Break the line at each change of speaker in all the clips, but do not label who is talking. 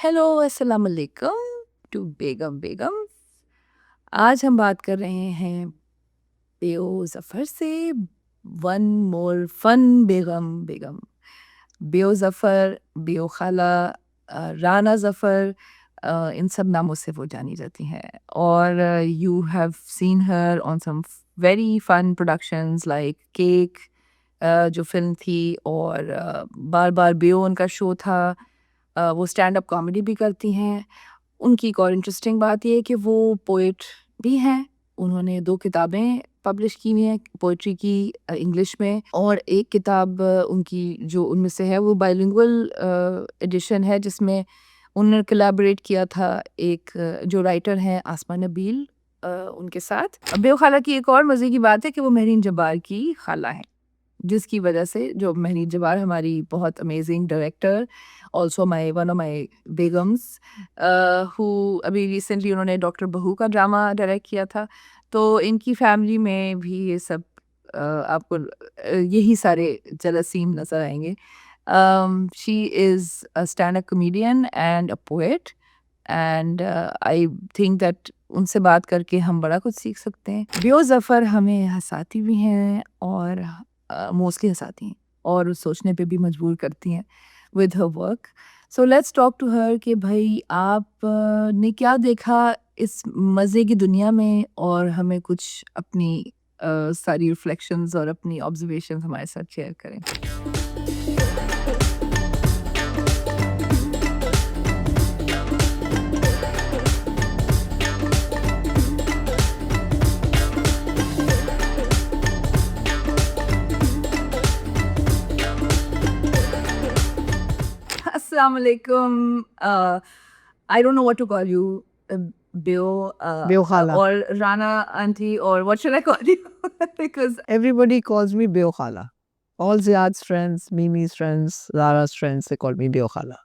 Hello अस्सलाम वालेकुम to बेगम बेगम। आज हम बात कर रहे हैं बेओ ज़फ़र से। वन मोर फन बेगम बेगम। बेओ ज़फ़र, बेओ खाला, राना ज़फ़र, इन सब नामों से वो जानी जाती हैं। और you have seen her on some very fun productions like cake, जो फ़िल्म थी, और बार बार बेओ उनका शो था। वो स्टैंड अप कॉमेडी भी करती हैं। उनकी एक और इंटरेस्टिंग बात ये है कि वो पोएट भी हैं। उन्होंने 2 किताबें पब्लिश की हुई हैं पोएट्री की, इंग्लिश में, और एक किताब उनकी जो उनमें से है वो बाइलिंगुअल एडिशन है, जिसमें उन्होंने कोलैबोरेट किया था एक जो राइटर हैं आसमा नबील, उनके साथ। बेओ खाला की एक और मज़े की बात है कि वो महरीन जब्बार की खाला हैं, जिसकी वजह से जो महरीन जब्बार हमारी बहुत amazing director, also my one of my Begums, who अभी रिसेंटली उन्होंने डॉक्टर बहू का ड्रामा डायरेक्ट किया था। तो इनकी फैमिली में भी ये सब आपको यही सारे जरासीम नज़र आएंगे। She is a stand up comedian and a poet, and I think that उनसे बात करके हम बड़ा कुछ सीख सकते हैं। बेओ ज़फ़र हमें हँसाती भी हैं और मोस्टली हँसाती हैं और सोचने पे भी मजबूर करती हैं with her work. So let's talk to her कि भाई आप ने क्या देखा इस मज़े की दुनिया में, और हमें कुछ अपनी सारी रिफ्लेक्शंस और अपनी ऑब्जर्वेशंस हमारे साथ शेयर करें। Assalamu alaikum. I don't know what to call you, Bill,
Beokhala.
or Rana auntie, or what should I call you? Because
Everybody calls me Beokhala. All Ziad's friends, Mimi's friends, Zara's friends, they call me Beokhala.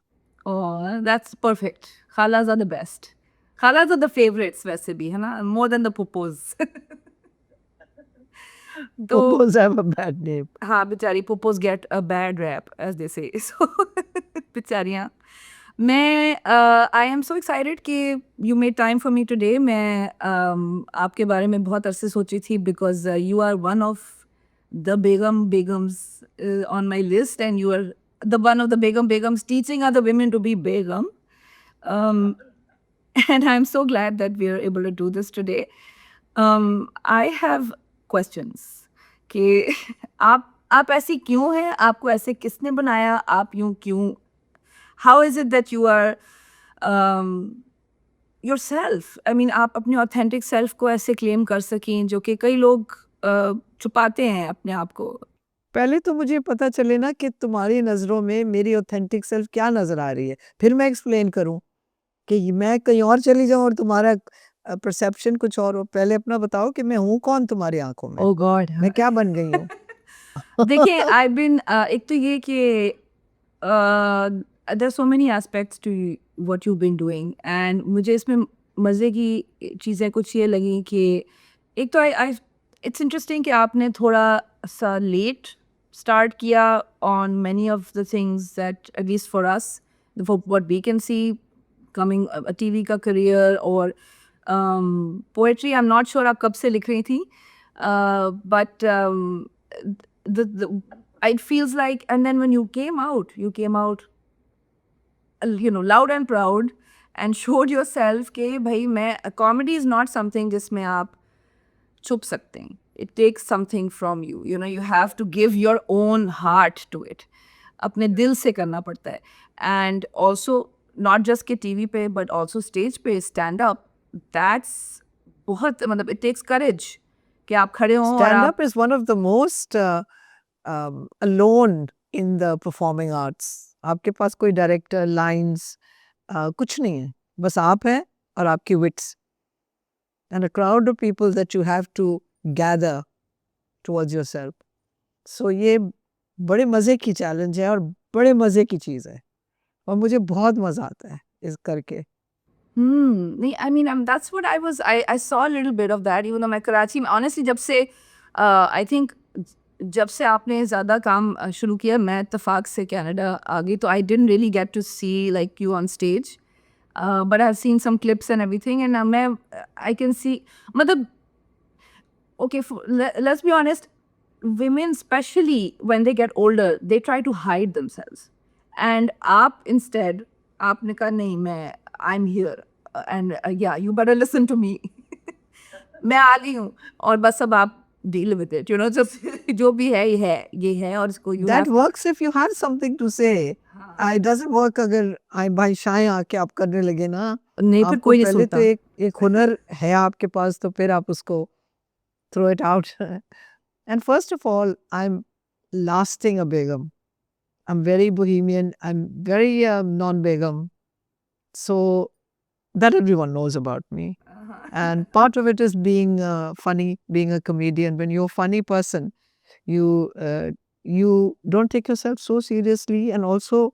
oh, that's perfect. Khalas are the best. Khalas are the favorites वैसे भी, है ना? More than the pupus. तो
Popos have a bad name.
हाँ, बेचारी pupus get a bad rap, as they say. So बेचारियाँ। मैं I am so excited कि you made time for me today. मैं आपके बारे में बहुत अरसे सोची थी, because you are one of the begums on my list, and you are the one of the begums teaching other women to be begum. And I'm so glad that we are able to do this today. I have questions कि आप ऐसी क्यों हैं? आपको ऐसे किसने बनाया? आप यूं क्यों? How is it that you are um, yourself? I mean, आप अपने authentic self को ऐसे claim कर सकें, जो कि कई लोग छुपाते हैं अपने आप को।
पहले तो मुझे पता चले ना कि तुम्हारी नज़रों में मेरी ऑथेंटिक सेल्फ क्या नज़र आ रही है, फिर मैं एक्सप्लेन करूं कि मैं कहीं और चली जाऊं और तुम्हारा परसेप्शन कुछ और हो। पहले अपना बताओ कि मैं हूं कौन तुम्हारी आंखों में,
Oh God.
मैं क्या बन गई हूँ।
देखिए, I've been एक तो ये कि there's so many aspects to what you've been doing, and मुझे इसमें मज़े की चीज़ें कुछ ये लगी कि एक तो आई इट्स इंटरेस्टिंग कि आपने थोड़ा सा लेट स्टार्ट किया on many of the things that, at least for us, for what we can see coming a TV का career, और poetry I'm not sure आप कब से लिख रही थी, but the it feels like, and then when you came out loud and proud and showed yourself कि भाई मैं comedy is not something जिसमें आप छुप सकते हैं. It takes something from you. You have to give your own heart to it. अपने दिल से करना पड़ता है. And also not just कि TV पे, but also stage पे stand up. That's बहुत, मतलब it takes courage कि आप खड़े हों और
Stand
आप
up is one of the most alone in the performing arts. आपके पास कोई डायरेक्टर, लाइंस कुछ नहीं है, बस आप हैं और आपकी wits and a crowd of people that you have to gather towards yourself. So ये बड़े मज़े की चैलेंज है और बड़े मज़े की चीज़ है और मुझे बहुत मज़ा आता है इस करके।
I mean, that's what I saw a little bit of that, even though मैं कराची में honestly जब से I think जब से आपने ज़्यादा काम शुरू किया, मैं इत्तेफाक से कनाडा आ गई, तो I didn't really get to see like you on stage. but I've seen some clips and everything, and I can see, matlab, okay, let's be honest, women, especially when they get older, they try to hide themselves. And aap instead, aapne kaha, nahi, I'm here. And yeah, you better listen to me. मैं आ गई हूँ और बस अब आप deal with it. जब जो भी है ये है और इसको you
That
have.
works if you have something to say. It doesn't work अगर भाई शाय आके आप करने लगे ना,
नहीं, फिर
आपको
कोई नहीं
पहले
सुनता.
तो एक हुनर है आपके पास, तो फिर आप उसको throw it out. And first of all, I'm lasting a begum. I'm very bohemian. I'm very non-begum. So that everyone knows about me. And part of it is being funny, being a comedian. When you're a funny person, you you don't take yourself so seriously. And also,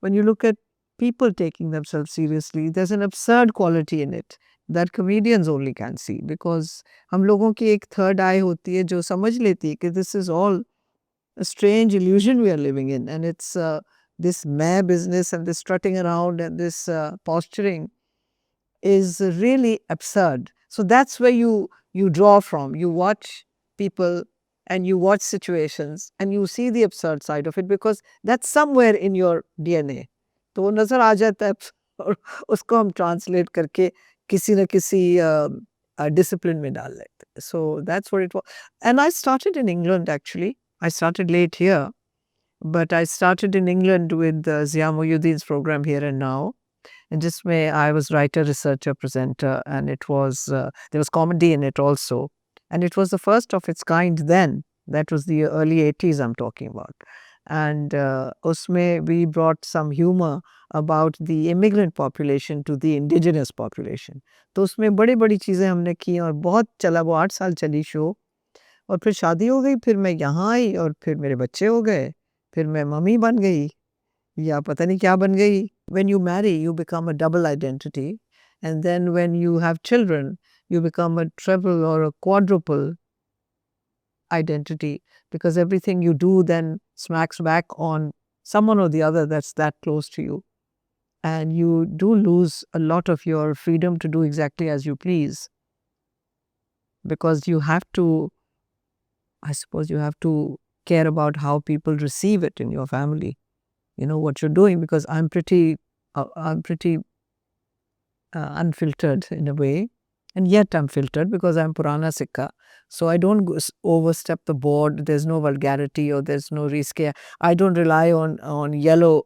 when you look at people taking themselves seriously, there's an absurd quality in it that comedians only can see, because हम लोगों की एक third eye होती है जो समझ लेती है कि this is all a strange illusion we are living in, and it's this meh business and this strutting around and this posturing is really absurd. So that's where you draw from. You watch people and you watch situations and you see the absurd side of it, because that's somewhere in your DNA. तो वो नज़र आ जाता है और उसको हम translate करके किसी न किसी डिसिप्लिन में डाल लेते हैं. So that's what it was. And I started in England actually. I started late here, but I started in England with Zia Muhyiddin's program Here and Now. And just where I was writer, researcher, presenter, and it was there was comedy in it also, and it was the first of its kind then. That was the early 80s I'm talking about, and usme we brought some humor about the immigrant population to the indigenous population. तो उसमें बड़ी बड़ी चीज़ें हमने की और बहुत चला, वो 8 साल चली शो. और फिर शादी हो गई, फिर मैं यहाँ आई और फिर मेरे बच्चे हो गए, फिर मैं मम्मी बन गई या पता नहीं क्या बन गई. When you marry, you become a double identity. And then when you have children, you become a triple or a quadruple identity, because everything you do then smacks back on someone or the other that's that close to you. And you do lose a lot of your freedom to do exactly as you please, because you have to, I suppose, you have to care about how people receive it in your family. You know what you're doing, because I'm pretty unfiltered in a way, and yet I'm filtered because I'm Purana Sikha. So I don't overstep the board. There's no vulgarity or there's no risque. I don't rely on yellow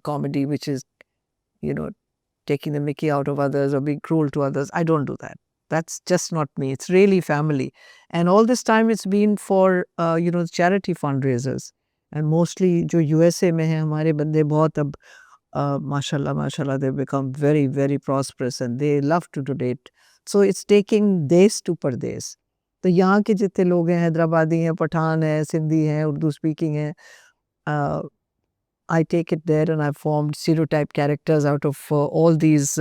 comedy, which is, you know, taking the mickey out of others or being cruel to others. I don't do that. That's just not me. It's really family. And all this time it's been for, charity fundraisers. And mostly जो USA में है हमारे बंदे बहुत अब mashallah, they've become very, very prosperous and they love to donate. So it's taking देश to परदेश. तो यहाँ के जितने लोग हैं, हैदराबादी हैं, पठान हैं, सिंधी हैं, उर्दू स्पीकिंग हैं, I take it there, and I've formed stereotype characters out of all these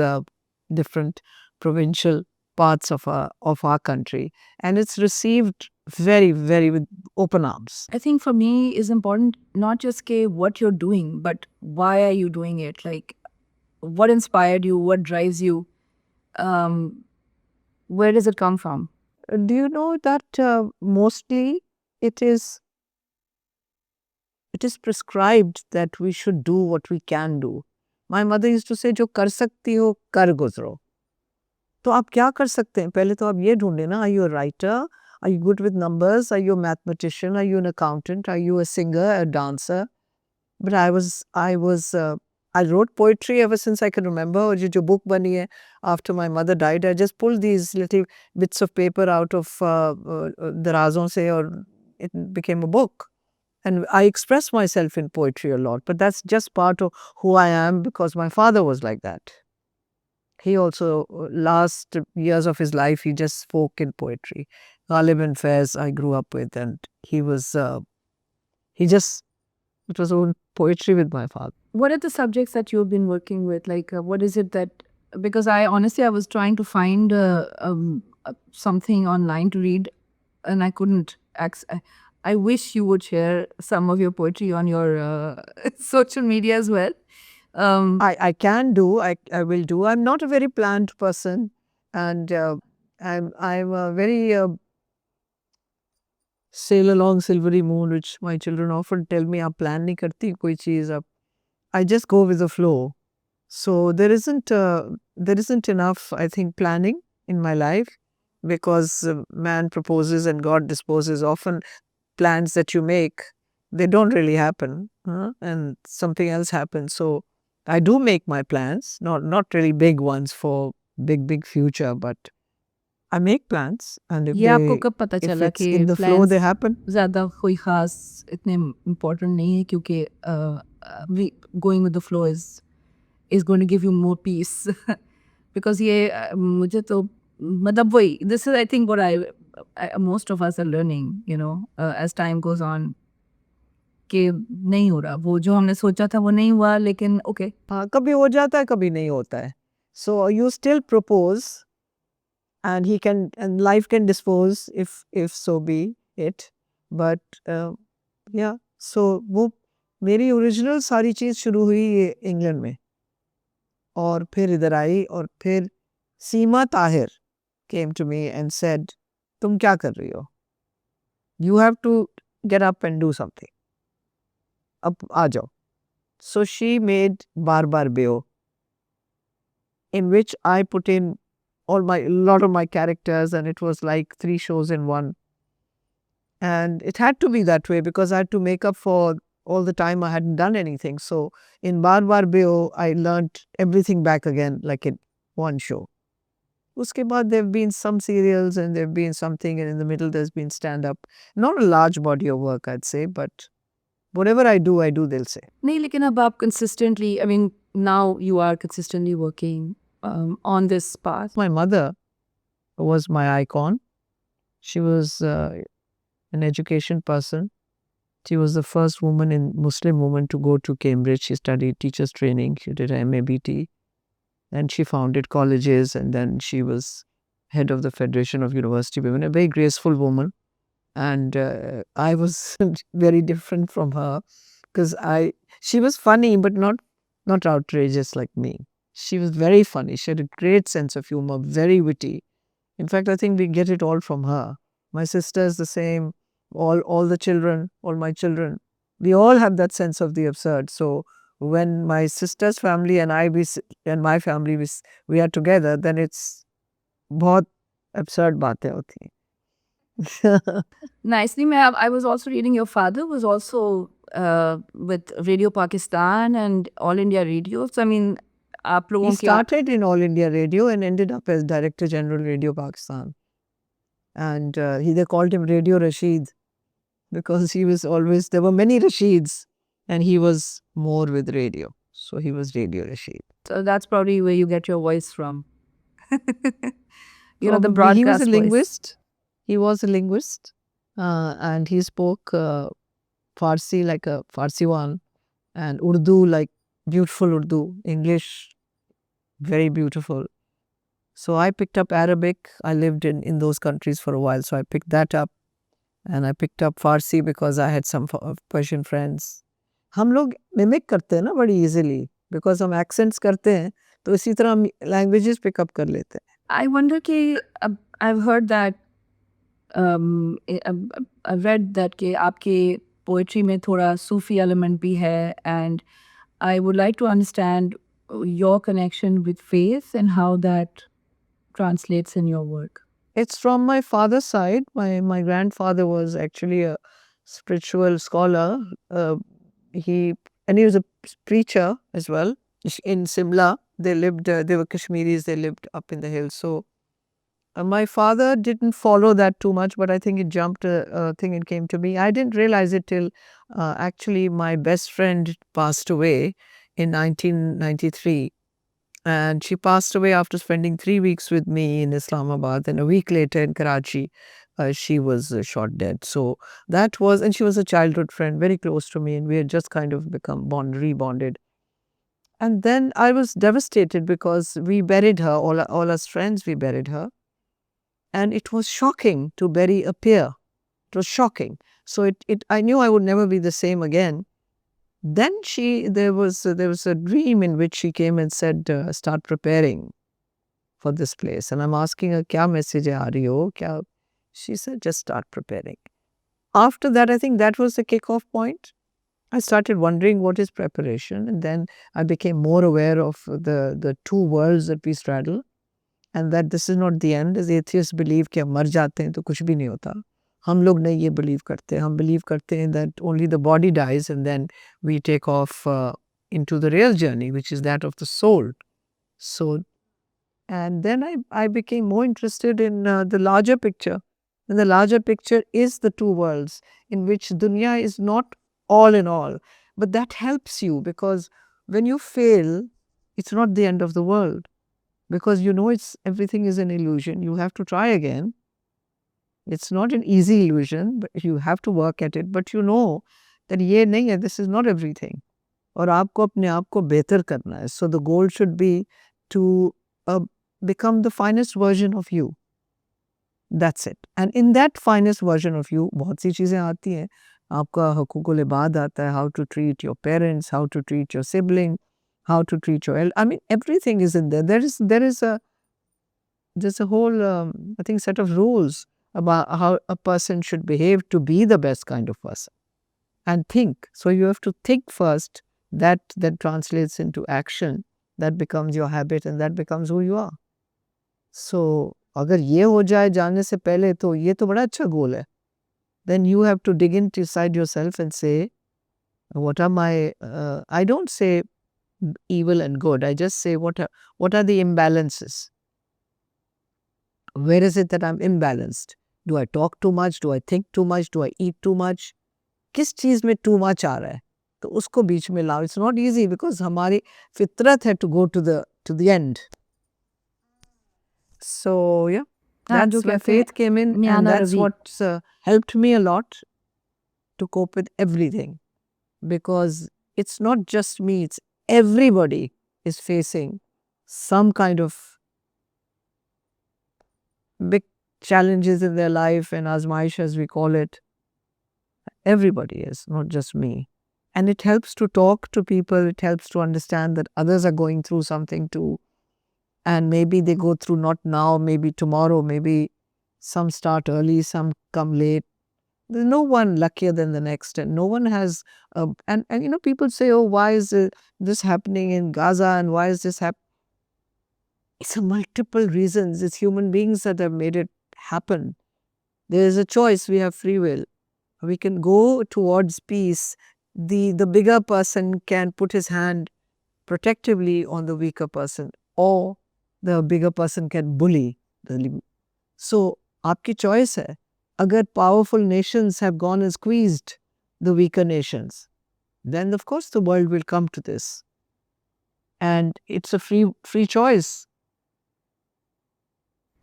different provincial parts of our country, and it's received very, very with open arms.
I think for me is important not just what you're doing, but why are you doing it? Like, what inspired you? What drives you? Where does it come from?
Do you know that mostly it is prescribed that we should do what we can do. My mother used to say, जो कर सकती हो कर गुजरो. तो आप क्या कर सकते हैं? पहले तो आप ये ढूंढे ना, are you a writer? Are you good with numbers? Are you a mathematician? Are you an accountant? Are you a singer, a dancer? But I wrote poetry ever since I can remember. और ये जो book बनी है after my mother died, I just pulled these little bits of paper out of दराजों से और it became a book. And I express myself in poetry a lot, but that's just part of who I am, because my father was like that. He also, last years of his life, he just spoke in poetry. Ghalib and Faiz I grew up with, and it was all poetry with my father.
What are the subjects that you've been working with? Like, what is it that, because I was trying to find something online to read and I couldn't. I wish you would share some of your poetry on your social media as well.
I can do, I will do. I'm not a very planned person, and I'm a very sail along silvery moon, which my children often tell me, आप plan नहीं करती कोई चीज़ आप. I just go with the flow. So there isn't enough, I think, planning in my life, because man proposes and God disposes. Often plans that you make, they don't really happen, and something else happens. So I do make my plans, not really big ones for big future, but I make plans, and
ये आपको कब पता
if
चला
it's
कि
in the flow,
plans
they happen.
ज़्यादा कोई ख़ास इतने इम्पोर्टेंट नहीं है, क्योंकि going with the flow is going to give you more peace because ये मुझे तो मतलब वही this is I think what I most of us are learning you know as time goes on कि नहीं हो रहा वो जो हमने सोचा था वो नहीं हुआ, लेकिन ओके
हाँ, कभी हो जाता है, कभी नहीं होता है. So you still propose, and life can dispose if so be it. But yeah, so वो मेरी ओरिजिनल सारी चीज़ शुरू हुई इंग्लैंड में, और फिर इधर आई, और फिर सीमा Tahir came to me and said, तुम क्या कर रही हो? You have to get up and do something. अब आ जाओ. So she made Bar Bar Beo, in which I put in lot of my characters, and it was like 3 shows in one. And it had to be that way because I had to make up for all the time I hadn't done anything. So in Bar Bar Beo, I learnt everything back again, like in one show. Uske baad there have been some serials, and there have been something, and in the middle there's been stand-up. Not a large body of work, I'd say, but whatever I do, they'll say.
नहीं, लेकिन अब आप consistently I mean now you are consistently working on this path.
My mother was my icon. She was an education person. She was the first Muslim woman to go to Cambridge. She studied teachers training. She did her MABT. And she founded colleges, and then she was head of the Federation of University Women, a very graceful woman. And I was very different from her, because she was funny, but not outrageous like me. She was very funny. She had a great sense of humor, very witty. In fact, I think we get it all from her. My sister is the same. All the children, all my children, we all have that sense of the absurd. So when my sister's family and and my family, we are together, then it's बहुत absurd बातें होती हैं.
Nicely, I was also reading your father was also with Radio Pakistan and All India Radio. So I mean, आप
He
लोगों की
started in All India Radio and ended up as Director General Radio Pakistan. And they called him Radio Rashid, because he was always, there were many Rashids, and he was more with radio. So he was Radio Rashid.
So that's probably where you get your voice from. You know, the
Probably.
broadcast
He was a
voice.
linguist. He was a linguist. And he spoke Farsi like a Farsi one, and Urdu like beautiful Urdu, English very beautiful. So I picked up Arabic. I lived in those countries for a while, so I picked that up. And I picked up Farsi because I had some Persian friends. हम लोग mimic करते हैं ना बड़ी easily, because हम accents करते हैं, तो इसी तरह हम लैंग्वेजेस पिकअप कर लेते हैं.
I wonder कि I've heard that I've read that कि आपके poetry में थोड़ा सूफी element भी है, and I would like to understand your connection with faith and how that translates in your work.
It's from my father's side. My grandfather was actually a spiritual scholar. He was a preacher as well. In Simla, they were Kashmiris, they lived up in the hills. So my father didn't follow that too much, but I think it jumped a thing and came to me. I didn't realize it till actually my best friend passed away in 1993. And she passed away after spending 3 weeks with me in Islamabad. And a week later in Karachi, she was shot dead. So that was, and she was a childhood friend, very close to me, and we had just kind of become rebonded. And then I was devastated because we buried her, all us friends, we buried her. And it was shocking to bury a peer. It was shocking. So I knew I would never be the same again. Then there was a dream in which she came and said, start preparing for this place. And I'm asking her, kya message hai aa rahi ho? Kya? She said, just start preparing. After that, I think that was the kickoff point. I started wondering what is preparation, and then I became more aware of the two worlds that we straddle, and that this is not the end. As atheists believe कि हम मर जाते हैं तो कुछ भी नहीं होता. हम लोग नहीं ये believe करते. हम believe करते हैं that only the body dies and then we take off into the real journey, which is that of the soul. So, and then I became more interested in the larger picture. And the larger picture is the two worlds, in which dunya is not all in all. But that helps you, because when you fail, it's not the end of the world. Because you know everything is an illusion. You have to try again. It's not an easy illusion, but you have to work at it. But you know that ये नहीं है, this is not everything. और आपको अपने आप को बेहतर करना है. So the goal should be to become the finest version of you. That's it. And in that finest version of you, बहुत सी चीज़ें आती हैं. आपका हुकूकुल इबाद आता है, how to treat your parents, how to treat your sibling, how to treat your I mean, everything is in there. There's a whole, I think, set of rules about how a person should behave to be the best kind of person. And think. So you have to think first. That translates into action. That becomes your habit, and that becomes who you are. So अगर ये हो जाए जाने से पहले, तो ये तो बड़ा अच्छा गोल है. Then you have to dig inside yourself and say, what are my, I don't say evil and good. I just say, what are the imbalances? Where is it that I'm imbalanced? Do I talk too much? Do I think too much? Do I eat too much? किस चीज़ में too much आ रहा है? तो उसको बीच में लाओ. It's not easy, because हमारी फितरत है to go to the end. So yeah, that's where faith came in, and that's what helped me a lot to cope with everything. Because it's not just me, it's everybody is facing some kind of big challenges in their life, and azmaish, as we call it. Everybody is, not just me. And it helps to talk to people. It helps to understand that others are going through something too. And maybe they go through not now, maybe tomorrow, maybe some start early, some come late. There's no one luckier than the next, and no one has, and you know, people say, oh, why is this happening in Gaza, and why is this happening? It's a multiple reasons. It's human beings that have made it happen. There is a choice. We have free will. We can go towards peace. The bigger person can put his hand protectively on the weaker person, or the bigger person can bully. So, आपकी choice है. Agar powerful nations have gone and squeezed the weaker nations, then of course the world will come to this. And it's a free choice.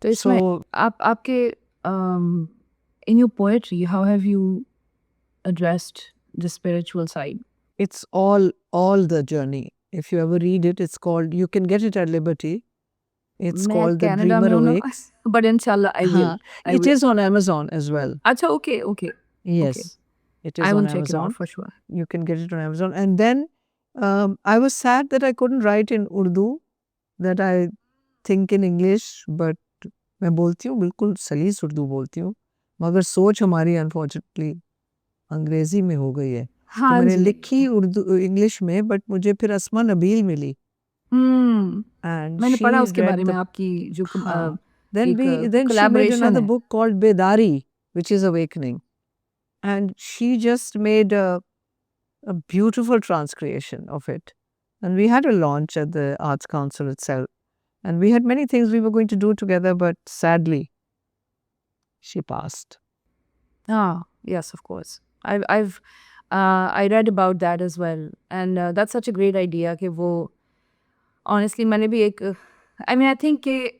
तो इसमें आपके in your poetry, how have you addressed the spiritual side?
It's all the journey. If you ever read it, it's called, you can get it at Liberty. It's called The Dreamer Awakes.
But inshallah, I will.
It is on Amazon as well.
Acha, okay.
Yes, it is
I will
on
check it
Amazon.
out for sure.
You can get it on Amazon. And then I was sad that I couldn't write in Urdu, that I think in English, but मैं बोलती हूँ, बिल्कुल सलीस उर्दू बोलती हूँ, मगर सोच हमारी unfortunately अंग्रेजी में हो गई है. तो मैंने लिखी उर्दू इंग्लिश में, बट मुझे फिर अस्मा नबील मिली.
मैंने पढ़ा उसके बारे में आपकी जो
then she made another book called Bedari, which is awakening, and she just made a beautiful transcreation of it. And we had a launch at the Arts Council itself, and we had many things we were going to do together, but sadly she passed.
Yes, of course. I read about that as well, and that's such a great idea कि वो honestly मैंने भी एक I mean I think कि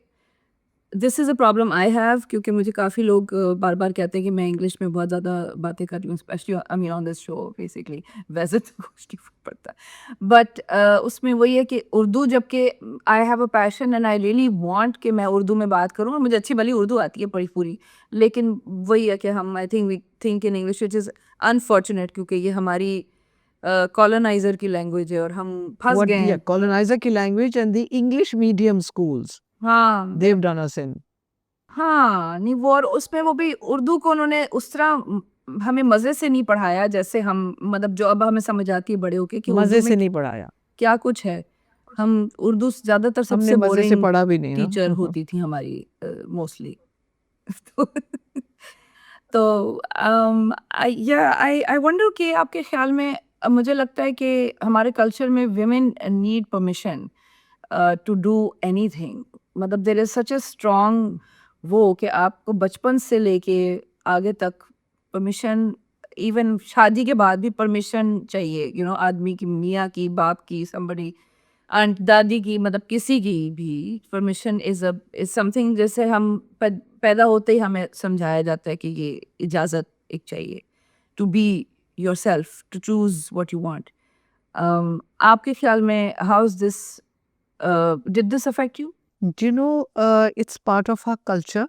this is a problem I have, क्योंकि मुझे काफ़ी लोग बार बार कहते हैं कि मैं इंग्लिश में बहुत ज़्यादा बातें कर रही हूँ, specially I mean on this show basically. वैसे तो कुछ नहीं फर्क पड़ता, बट उसमें वही है कि उर्दू, जबकि I have a passion and I really want कि मैं उर्दू में बात करूँ, और मुझे अच्छी भली उर्दू आती है पूरी, लेकिन वही है कि हम I think we think in English, which is unfortunate, क्योंकि ये हमारी कॉलोनाइजर की लैंग्वेज है और हम फंस गए हैं।
colonizer की language and the English medium schools
हाँ
they've done us in.
हाँ नहीं वो, और उसमें वो भी उर्दू को उन्होंने उस तरह हमें मजे से नहीं पढ़ाया जैसे हम, मतलब जो अब हमें समझ आती है बड़े होके कि
मजे
उर्दू में
से नहीं पढ़ाया,
क्या कुछ है। हम उर्दू ज्यादातर
हमने
सबसे
मजे से
बोरिंग
पढ़ा भी नहीं
टीचर
ना.
होती थी हमारी मोस्टली। तो आई वंडर कि आपके ख्याल में मुझे लगता है कि हमारे कल्चर में women need permission to do anything, मतलब there is such a strong वो कि आपको बचपन से लेके आगे तक परमिशन, इवन शादी के बाद भी परमिशन चाहिए, आदमी की, मियाँ की, बाप की, somebody आंट, दादी की, मतलब किसी की भी परमिशन इज समथिंग, जैसे हम पैदा होते ही हमें समझाया जाता है कि ये इजाज़त एक चाहिए to be yourself, to choose what you want. आपके ख्याल में how is this, did this affect you?
You know, it's part of our culture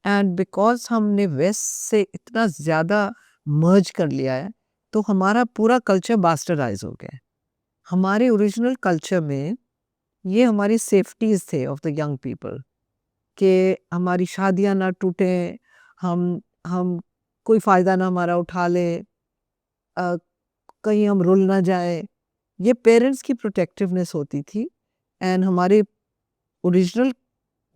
and because हमने वेस्ट से इतना ज़्यादा मर्ज कर लिया है तो हमारा पूरा कल्चर बास्टर्डाइज हो गया है. हमारे ओरिजिनल कल्चर में ये हमारी सेफ्टीज थे ऑफ द यंग पीपल कि हमारी शादियां ना टूटे, हम कोई फ़ायदा ना हमारा उठा ले, अ, कहीं हम रुल ना जाए. ये पेरेंट्स की प्रोटेक्टिवनेस होती थी. एंड हमारे ओरिजिनल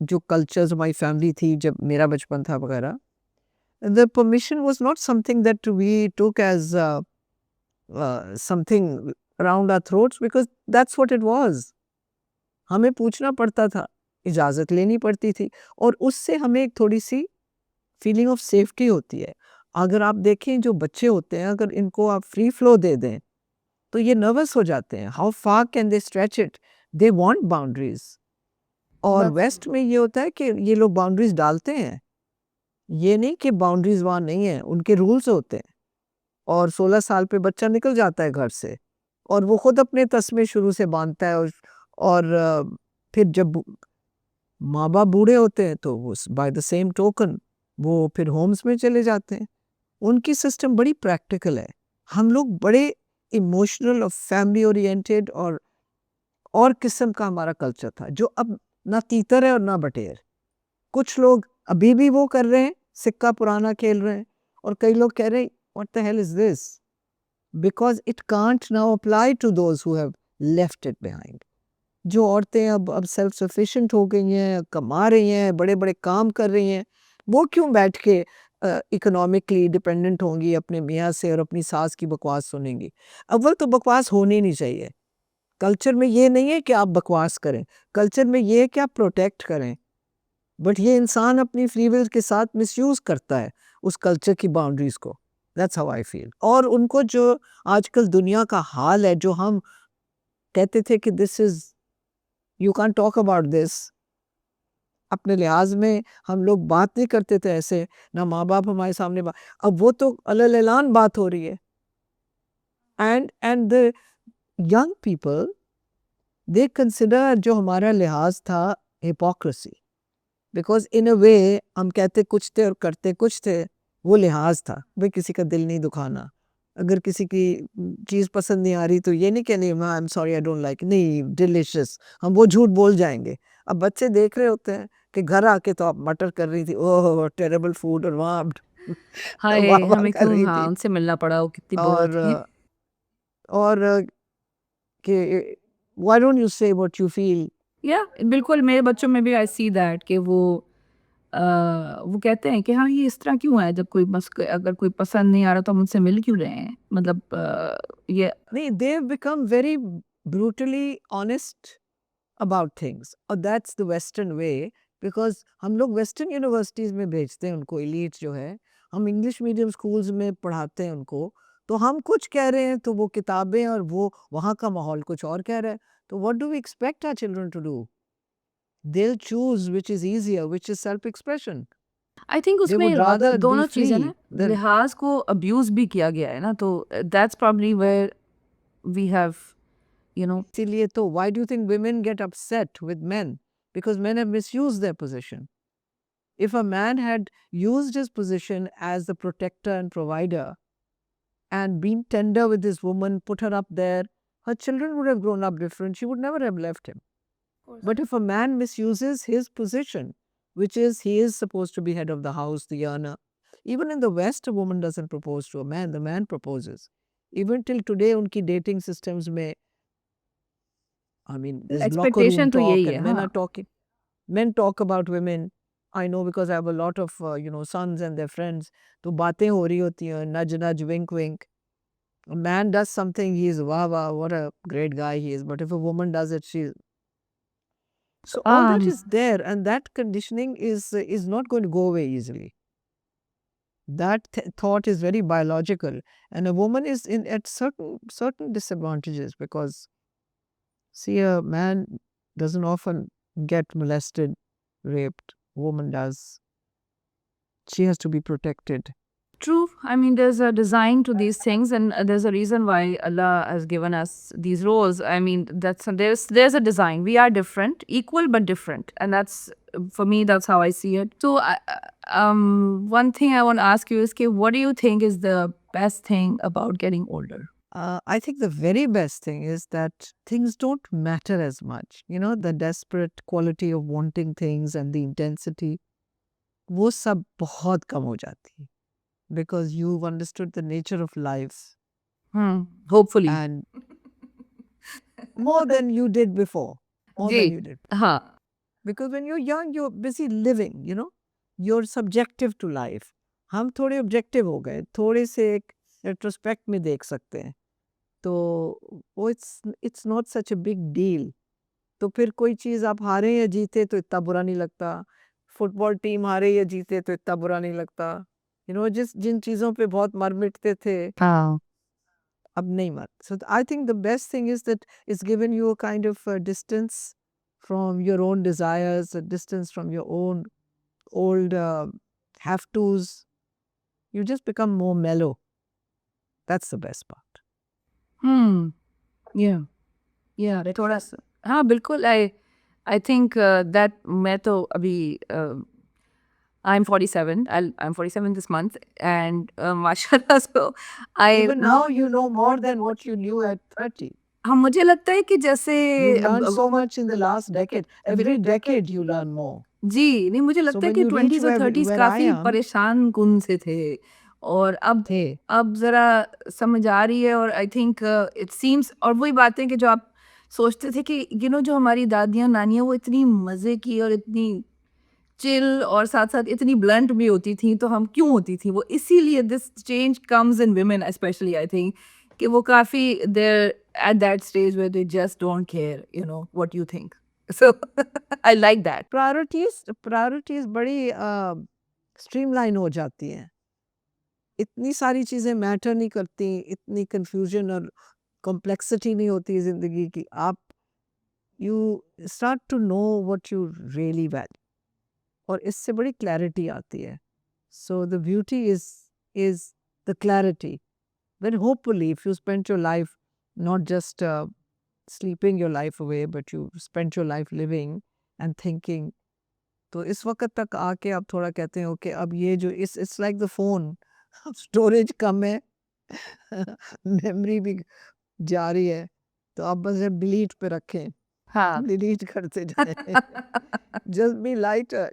जो कल्चर्स हमारी फैमिली थी जब मेरा बचपन था वगैरह, the permission was not something that we took as something around our throats because that's what it was. हमें पूछना पड़ता था, इजाज़त लेनी पड़ती थी और उससे हमें एक थोड़ी सी फीलिंग ऑफ सेफ्टी होती है. अगर आप देखें जो बच्चे होते हैं अगर इनको आप फ्री फ्लो दे दें तो ये नर्वस हो जाते हैं. How far can they stretch it, they want boundaries. और वेस्ट में ये होता है कि ये लोग बाउंड्रीज डालते हैं, ये नहीं कि बाउंड्रीज वहाँ नहीं है, उनके रूल्स होते हैं. और 16 साल पे बच्चा निकल जाता है घर से और वो खुद अपने तस्मे शुरू से बांधता है. और फिर जब माँ बाप बूढ़े होते हैं तो वो बाय द सेम टोकन वो फिर होम्स में चले जाते हैं. उनकी सिस्टम बड़ी प्रैक्टिकल है. हम लोग बड़े इमोशनल और फैमिली ओरिएंटेड और किस्म का हमारा कल्चर था जो अब ना तीतर है और ना बटेर. कुछ लोग अभी भी वो कर रहे हैं, सिक्का पुराना खेल रहे हैं. और कई लोग कह रहे हैं what the hell is this, because it can't now apply to those who have left it behind. जो औरतें अब सेल्फ सफिशिएंट हो गई हैं, कमा रही हैं, बड़े बड़े काम कर रही हैं, वो क्यों बैठ के इकोनॉमिकली डिपेंडेंट होंगी अपने मियाँ से और अपनी सास की बकवास सुनेंगी. अव्वल तो बकवास होनी नहीं चाहिए. कल्चर में ये नहीं है कि आप बकवास करें, कल्चर में ये है कि आप प्रोटेक्ट करें. बट ये इंसान अपनी फ्री विल के साथ मिसयूज करता है उस कल्चर की बाउंड्रीज को. That's how I feel. और उनको जो आजकल दुनिया का हाल है, जो हम कहते थे कि this is, you can talk about this, अपने लिहाज में हम लोग बात नहीं करते थे ऐसे, ना माँ बाप हमारे सामने अब वो तो अलल ऐलान बात हो रही है. And the young people they consider जो हमारा लिहाज था हिपोक्रेसी. बिकॉज इन अ वे हम कहते कुछ थे और करते कुछ थे. वो लिहाज था भाई किसी का दिल नहीं दुखाना. अगर किसी की चीज़ पसंद नहीं आ रही तो ये नहीं कहनी I am sorry I don't like, नहीं डिलिशियस, हम वो झूठ बोल जाएंगे. अब बच्चे देख रहे होते हैं कि घर आके तो आप मटर कर रही थी, ओह टेरेबल फूड, और वहाँ आप
हाय,
वाह वाह
हमें
कर
क्यों
रही
हाँ
थी.
उनसे मिलना पड़ा, वो कितनी बुरा
और
थी।
और कि व्हाई डोंट यू से व्हाट यू फील.
या बिल्कुल, मेरे बच्चों में भी आई सी दैट कि वो कहते हैं कि हाँ ये इस तरह क्यों है, जब कोई अगर कोई पसंद नहीं आ रहा तो हम उनसे मिल क्यों रहे हैं, मतलब ये
नहीं, they have become very brutally honest about things और that's the western way. because हम लोग वेस्टर्न यूनिवर्सिटीज में भेजते हैं उनको, एलीट जो है, हम इंग्लिश मीडियम स्कूल्स में पढ़ाते हैं उनको. तो हम कुछ कह रहे हैं तो वो किताबें और वो वहाँ का माहौल कुछ और कह रहा है. तो what do we expect our children to do? They'll choose which is easier, which is self expression.
I think
They
उसमें
would rather be
दोनों चीज़ें ना,
free than.
लिहाज को अब्यूज भी किया गया है ना, तो that's probably where we have
इसीलिए तो why do you think women get upset with men? Because men have misused their position. If a man had used his position as the protector and provider and been tender with this woman, put her up there, her children would have grown up different. She would never have left him. But if a man misuses his position, which is he is supposed to be head of the house, the earner, even in the West, a woman doesn't propose to a man, the man proposes. Even till today, unki dating systems mein, I mean, there's locker room
expectation तो
talk
यही है
and men
हाँ
are talking. Men talk about women. I know because I have a lot of, sons and their friends. तो बातें हो रही होती हैं, nudge, nudge, wink, wink. A man does something, he is wow, wow, what a great guy he is. But if a woman does it, she. So all that is there, and that conditioning is not going to go away easily. That thought is very biological, and a woman is in at certain disadvantages because see, a man doesn't often get molested, raped. Woman does. She has to be protected.
True. I mean, there's a design to these things, and there's a reason why Allah has given us these roles. I mean, there's a design. We are different, equal but different, and that's for me. That's how I see it. So, one thing I want to ask you is, what do you think is the best thing about getting older?
I think the very best thing is that things don't matter as much. You know, the desperate quality of wanting things and the intensity, वो सब बहुत कम हो जाती है. Because you've understood the nature of life
Hopefully.
and more than you did before. More than you did.
हाँ.
Because when you're young, you're busy living, you're subjective to life. हम थोड़े objective हो गए, थोड़े से एक retrospect में देख सकते हैं. तो वो it's not such a big deal. तो फिर कोई चीज़ आप हारे या जीते तो इतना बुरा नहीं लगता. फुटबॉल टीम हारे या जीते तो इतना बुरा नहीं लगता. जिन चीज़ों पे बहुत मर मिटते थे,
हाँ.
अब नहीं मर. So I think the best thing is that it's given you a kind of distance from your own desires, a distance from your own old have-tos. You just become more mellow. That's the best part.
Yeah. Yeah, थोड़ा सा हाँ बिल्कुल I think that मैं तो अभी I'm 47. I'm 47 this month, and mashallah, so
Even now you know more than what you knew at 30.
हाँ मुझे लगता है कि जैसे
You learned so much in the last decade. Every decade you learn more.
जी नहीं मुझे
So
लगता है
when
कि
you reach
20s और 30s
where I
काफी
am,
परेशान कुन से थे और अब जरा समझ आ रही है और आई थिंक इट सीम्स और वही बातें कि जो आप सोचते थे कि जो हमारी दादियाँ नानियाँ वो इतनी मज़े की और इतनी चिल और साथ साथ इतनी ब्लंट भी होती थी तो हम क्यों होती थी वो इसीलिए this change comes in women specially I think कि वो काफ़ी there at that stage where they just don't care what you think so I like that
priorities बड़ी स्ट्रीमलाइन हो जाती हैं. इतनी सारी चीज़ें मैटर नहीं करती, इतनी कंफ्यूजन और कॉम्प्लेक्सिटी नहीं होती ज़िंदगी की. आप you start to know what you really value और इससे बड़ी क्लैरिटी आती है. So the beauty is the clarity. Then hopefully if you spend your life not just sleeping your life away but you spent your life living and thinking, तो इस वक्त तक आके आप थोड़ा कहते हैं ओके अब ये जो it's like the phone storage कम है मेमोरी भी जा रही है तो आप बस डिलीट पे रखें
हाँ
डिलीट करते जाएं just be lighter,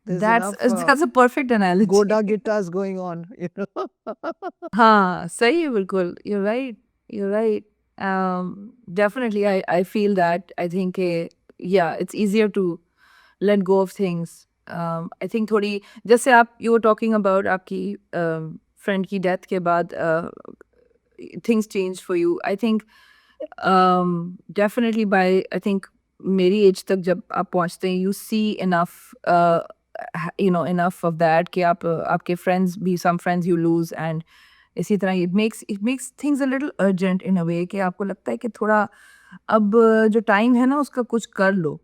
there's
that's
enough
that's a perfect analogy
Goda guitars going on,
हाँ सही है बिल्कुल you're right definitely I feel that I think yeah it's easier to let go of things I think थोड़ी जैसे आप you were talking about आपकी friend की death के बाद things changed for you I think definitely by I think मेरी as तक जब आप पहुंचते हैं you see enough of that कि आप आपके friends भी some friends you lose and इसी तरह it makes things a little urgent in a way कि आपको लगता है कि थोड़ा अब जो टाइम है ना उसका कुछ कर लो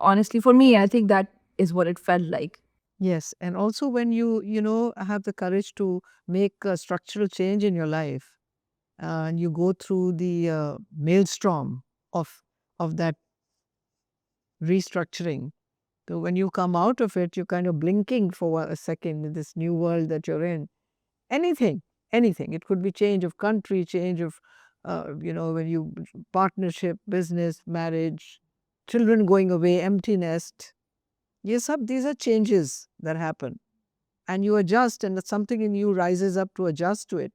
honestly for me I think that is what it felt like.
Yes, and also when you have the courage to make a structural change in your life, and you go through the maelstrom of that restructuring. So when you come out of it, you're kind of blinking for a second in this new world that you're in, anything, anything. It could be change of country, change of, when you partnership, business, marriage, children going away, empty nest. Yes, these are changes that happen. And you adjust, and something in you rises up to adjust to it.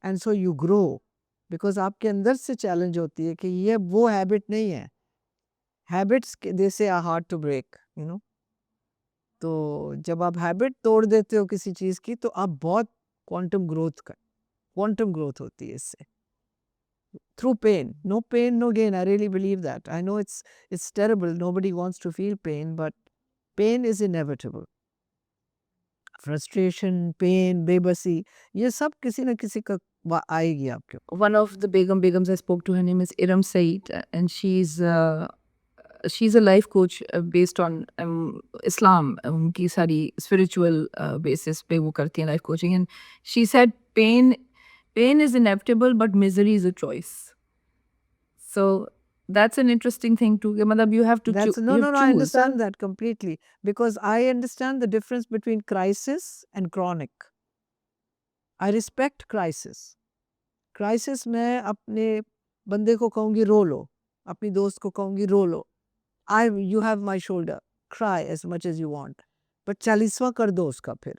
And so you grow. Because आपके अंदर से challenge होती है कि ये वो habit नहीं है. Habits, they say, are hard to break. तो जब आप हैबिट तोड़ देते हो किसी चीज़ की, तो आप बहुत क्वांटम ग्रोथ होती है इससे. Through pain. No pain, no gain. I really believe that. I know it's terrible. Nobody wants to feel pain, but pain is inevitable. Frustration, pain, बेबसी, ये सब किसी न किसी का आएगी आपके.
One of the Begums I spoke to, her name is Iram Said, and she's a life coach based on Islam. उनकी सारी spiritual basis पे वो करती हैं life coaching, and she said pain is inevitable, but misery is a choice. So that's an interesting thing too. मतलब you have to choose.
No, I understand that completely, because I understand the difference between crisis and chronic. I respect crisis. Crisis में अपने बंदे को कहूँगी रो लो, अपनी दोस्त को कहूँगी रो लो. You have my shoulder. Cry as much as you want. But 40वां कर दो उसका फिर.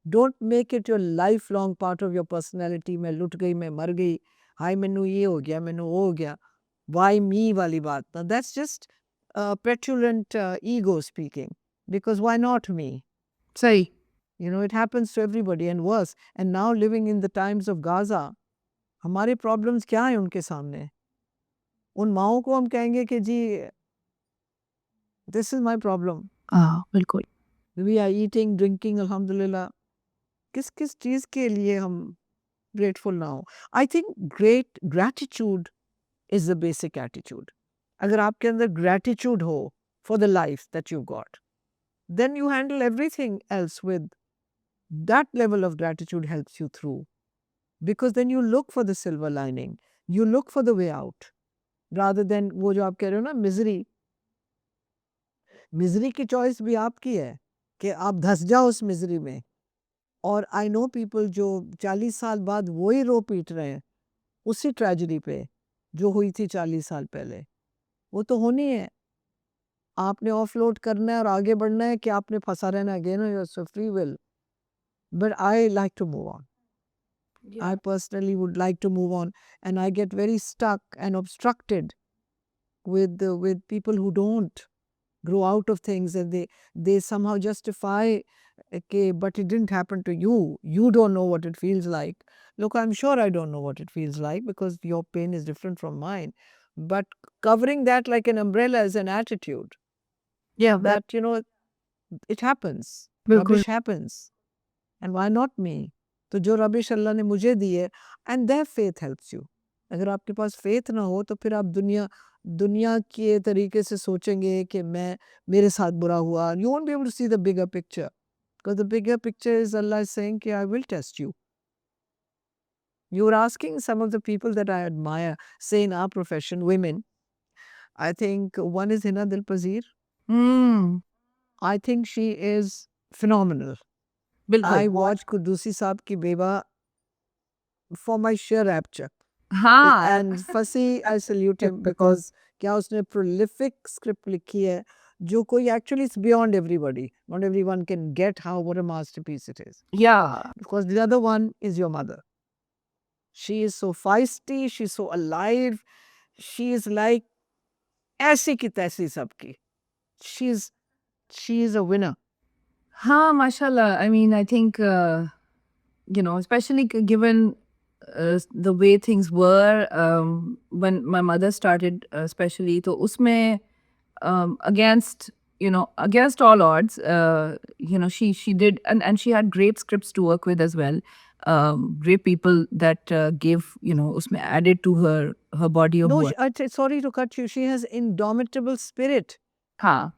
Don't make it your lifelong part of your personality. मैं लुट गई, मैं मर गई, हाय मैनू ये हो गया, मैनू वो हो गया. Why me वाली बात. Now that's just petulant ego speaking. Because why not me?
सही.
It happens to everybody and worse. And now living in the times of Gaza, हमारे problems क्या हैं उनके सामने? उन माओं को हम कहेंगे कि जी, this is my problem.
बिल्कुल.
We are eating, drinking, alhamdulillah. किस चीज़ के लिए हम grateful now? I think gratitude is the basic attitude. अगर आपके अंदर gratitude हो for the life that you've got, then you handle everything else with that level of gratitude. Helps you through, because then you look for the silver lining, you look for the way out, rather than वो जो आप कह रहे हो ना misery की choice भी आपकी है कि आप धस जाओ उस misery में. और I know people जो 40 साल बाद वही रो पीट रहे हैं उसी tragedy पे जो हुई थी 40 साल पहले. वो तो होनी है. आपने offload करना है और आगे बढ़ना है कि आपने फंसा रहना. Again, it's a free will. But I like to move on.
Yeah.
I personally would like to move on, and I get very stuck and obstructed with people who don't grow out of things, and they somehow justify, okay, but it didn't happen to you. You don't know what it feels like. Look, I'm sure I don't know what it feels like, because your pain is different from mine. But covering that like an umbrella is an attitude.
Yeah,
That, it happens.
बिल्कुल.
Rubbish happens. And why not me? तो जो rubbish अल्लाह ने मुझे दी है, and their faith helps you. अगर आपके पास faith ना हो तो फिर आप दुनिया के तरीके से सोचेंगे कि मेरे साथ बुरा हुआ. You won't be able to see the bigger picture, because the bigger picture is Allah is saying कि I will test you. You were asking some of the people that I admire, say in our profession, women. I think one is Hina Dilpazir. I think she is phenomenal.
बिल्कुल.
I watch Kudusi Saab ki Beba for my sheer rapture.
हाँ.
And Fasi, I salute him, because क्या उसने prolific script लिखी है जो कोई actually it's beyond everybody. Not everyone can get what a masterpiece it is.
Yeah.
Because the other one is your mother. She is so feisty, she's so alive, she is like ऐसी की तैसी सबकी. She is a winner.
हाँ, mashallah. I mean, I think, especially given the way things were when my mother started, especially, तो उसमें against all odds, she did, and she had great scripts to work with as well. Great people that gave, उसमें added to her body of
No,
work.
sorry to cut you. She has indomitable spirit.
हाँ.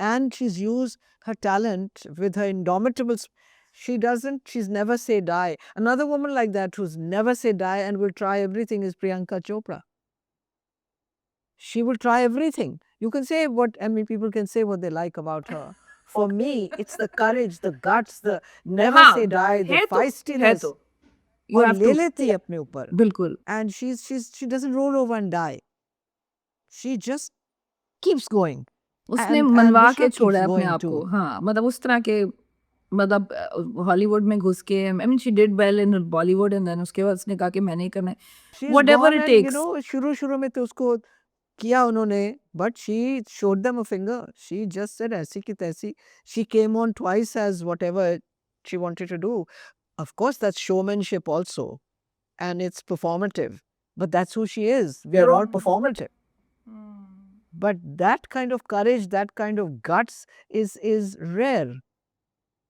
And she's used her talent with her indomitable. She's never say die. Another woman like that who's never say die and will try everything is Priyanka Chopra. She will try everything. You can say people can say what they like about her For me, it's the courage, the guts, the never
हाँ,
say die, the
है
feistiness.
तो you
और
have
ले
to
लेती है अपने ऊपर.
बिल्कुल
And she doesn't roll over and die. She just keeps going.
उसने
And
मनवा
Bushra
के
keeps
छोड़ा है अपने
going
आप को
too.
हाँ मतलब उस तरह के मतलब हॉलीवुड में घुस के I mean she did well in Bollywood and then उसके बाद उसने कहा कि मैंने ही करना है
She's
whatever
gone
it
and
takes
शुरू में तो उसको किया उन्होंने, but she showed them a finger. She just said ऐसी की तैसी. She came on twice as whatever she wanted to do. Of course, that's showmanship also, and it's performative. But that's who she is. We are all performative. But that kind of courage, that kind of guts is rare.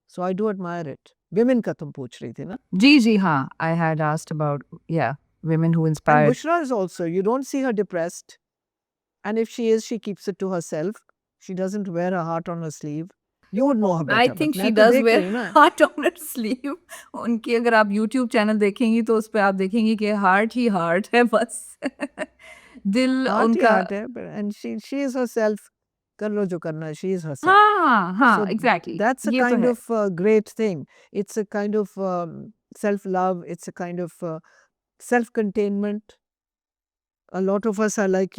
So I do admire it. Women का तुम पूछ रही थी ना?
जी जी हाँ I had asked about या women who
And
inspired
Bushra is also, you don't see her depressed. And if she is, she keeps it to herself. She doesn't wear her heart on her sleeve. You would know her better.
I
but
think she
मैं तो
does
देख
where
रही हूँ ना.
Heart on her sleeve उनकी अगर आप YouTube channel देखेंगी तो उस पे आप देखेंगी कि हार्ट ही हार्ट है बस दिल
Heart ही
उनका
heart है. And she is herself. कर लो जो करना है. She is herself.
हाँ हाँ
So
एग्जैक्टली
that's a
ये तो
kind
है
of great thing. It's a kind of self-love. It's a kind of self-containment. A lot of us are like,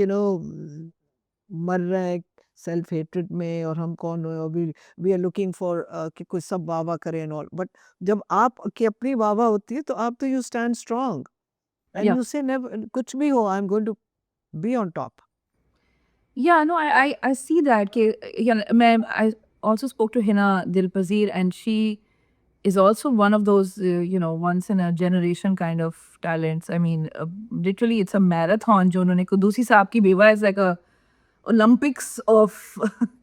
मर रहे हैं सेल्फ हेट्रेड में और हम कौन है वी आर लुकिंग फॉर कि कोई सब वाह करे एंड ऑल बट जब आप की अपनी वाह होती है तो आप तो यू स्टैंड स्ट्रांग एंड
या
यू से नेवर कुछ भी हो I am going to be on top.
Yeah, no, I see that. Yeah, I also spoke to Hina Dilpazir, and she is also one of those, once in a generation kind of talents. I mean, literally, it's a marathon. जो उन्होंने कुदूसी साहब की बेवा is like a Olympics of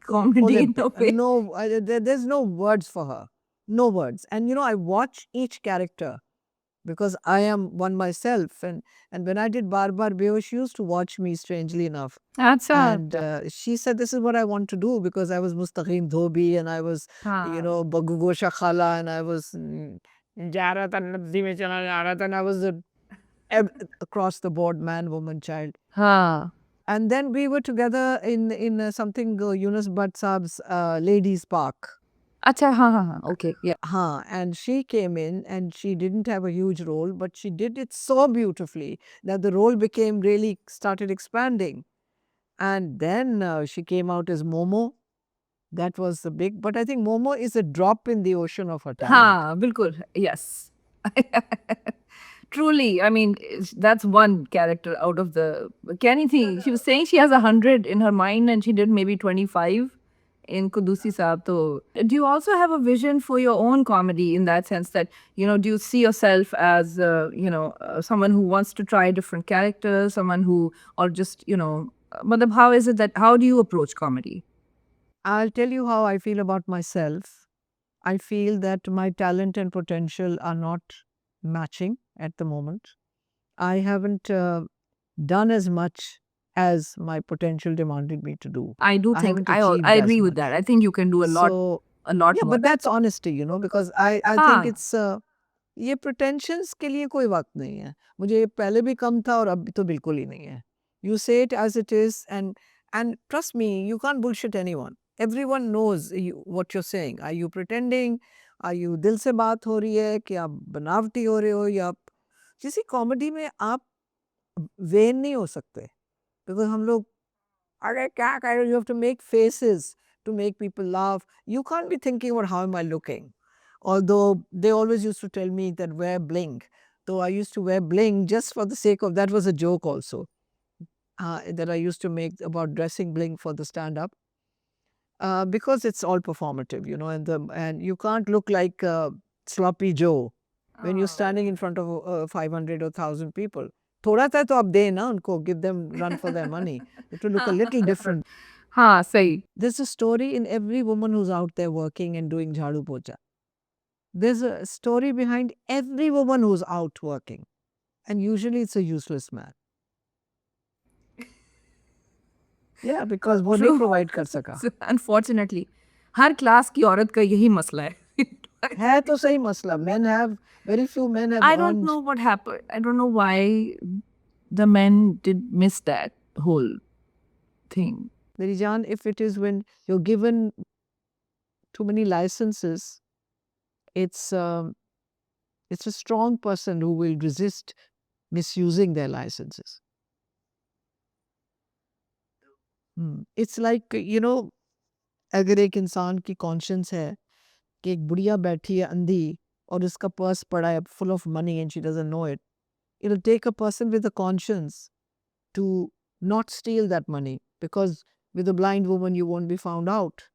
comedy in a
Olympic.
way.
No, there's no words for her. No words. And I watch each character because I am one myself. And when I did Bar Bar Beo, she used to watch me, strangely enough.
अच्छा
And she said, this is what I want to do because I was Mustaqim Dhobi and I was,
हाँ
Bagu Gosha Khala and I was जा रहा था नदी में चला जा रहा था and I was across the board man, woman, child.
हाँ
And then we were together in something Yunus Bhatt Saab's Ladies Park.
अच्छा हाँ हाँ हाँ okay yeah
And she came in and she didn't have a huge role, but she did it so beautifully that the role really started expanding. And then she came out as Momo. That was the big, but I think Momo is a drop in the ocean of her talent.
हाँ बिल्कुल yes truly I mean that's one character out of the Kenny thing she was saying she has 100 in her mind and she did maybe 25 in Kudusi Saab so do you also have a vision for your own comedy in that sense that do you see yourself as someone who wants to try different characters someone who or just matlab, how is it that how do you approach comedy
I'll tell you how I feel about myself. I feel that my talent and potential are not matching at the moment. I haven't done as much as my potential demanded me to do.
I do
I
think
haven't
I
achieved
I
as
agree with
much.
that I think you can do
So,
a lot
yeah,
more
but that's honesty, because I think
हाँ
it's ये pretensions के लिए कोई वक्त नहीं है. मुझे ये पहले भी कम था और अब तो बिल्कुल ही नहीं है. You say it as it is and trust me, you can't bullshit anyone. Everyone knows what you're saying. Are you pretending? Are you दिल से बात हो रही है कि आप बनावटी हो रहे हो या आप किसी कॉमेडी में आप वेन नहीं हो सकते बिकॉज हम लोग अरे क्या कर रहे हो you have to make faces to make people laugh. You can't be thinking about how am I looking. Although they always used to tell me that wear bling. Though I used to wear bling just for the sake of that was a joke also that I used to make about dressing bling for the stand-up. Because it's all performative, and you can't look like sloppy Joe when you're standing in front of 500 or 1,000 people. थोड़ा सा तो आप दें ना उनको, give them run for their money. It will look a little different.
हाँ सही
There's a story in every woman who's out there working and doing jhadu pocha. There's a story behind every woman who's out working. And usually it's a useless man. Yeah, because वो नहीं provide कर सका.
Unfortunately हर class की औरत का यही मसला
है तो सही मसला. Men have, very few men have
I don't
earned.
know what happened. I don't know why the men did miss that whole thing.
Meri Jaan, if it is when you're given too many licenses, it's it's a strong person who will resist misusing their licenses. It's like, अगर एक इंसान की conscience है कि एक बुढ़िया बैठी है अंधी और उसका पर्स पड़ा है full of money and she doesn't know it, it'll take a person with a conscience to not steal that money, because with a blind woman you won't be found out.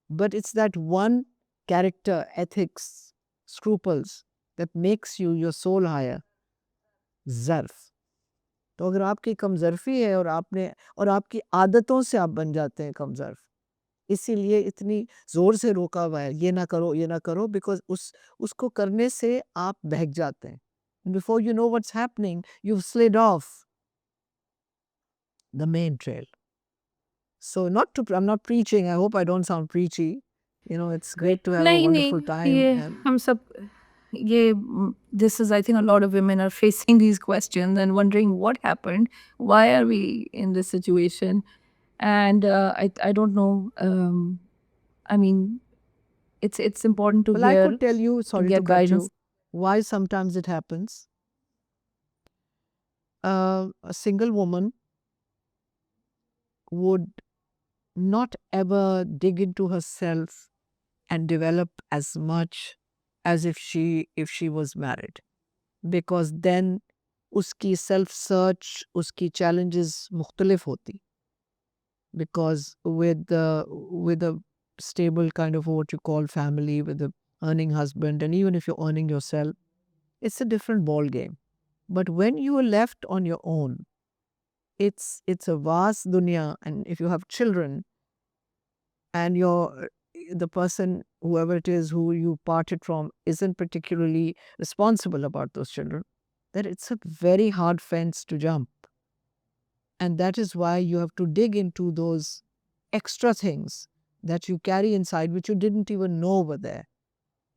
But it's that one character, ethics, scruples that makes you your soul higher. ज़र्फ़। तो अगर आपकी कमज़र्फ़ी है और आपकी आदतों से आप बन जाते हैं कमज़र्फ़, इसीलिए इतनी ज़ोर से रोका हुआ है, ये ना करो, बिकॉज़ उसको करने से आप बहक जाते हैं। Before you know what's happening, you've slid off the main trail. So I'm not preaching. I hope I don't sound preachy. It's great to have a
नहीं
wonderful
नहीं
time.
ये
And
हम सब ये this is, I think, a lot of women are facing these questions and wondering what happened, why are we in this situation, and I don't know. I mean, it's important to
well, I
hear,
could tell you,
to
sorry to
get
cut
guidance.
you, why sometimes it happens. A single woman would not ever dig into herself and develop as much as if she was married, because then uski self search, uski challenges मुख्तलिफ होती, because with a stable kind of what you call family, with a earning husband, and even if you're earning yourself, it's a different ball game. But when you are left on your own, it's a vast dunya, and if you have children and the person, whoever it is who you parted from, isn't particularly responsible about those children, then it's a very hard fence to jump. And that is why you have to dig into those extra things that you carry inside, which you didn't even know were there.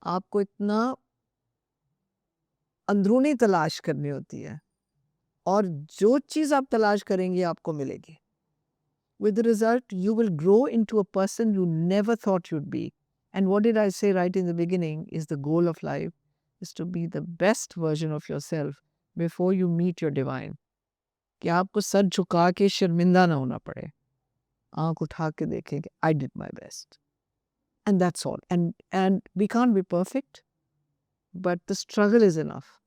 आपको इतना अंदरूनी तलाश करनी होती है, और जो चीज़ आप तलाश करेंगे आपको मिलेगी. With the result, you will grow into a person you never thought you'd be. And what did I say right in the beginning is the goal of life is to be the best version of yourself before you meet your divine. कि आपको sir झुका के शर्मिंदा ना होना पड़े, आंख उठा के देखें कि I did my best. And that's all. And we can't be perfect, but the struggle is enough.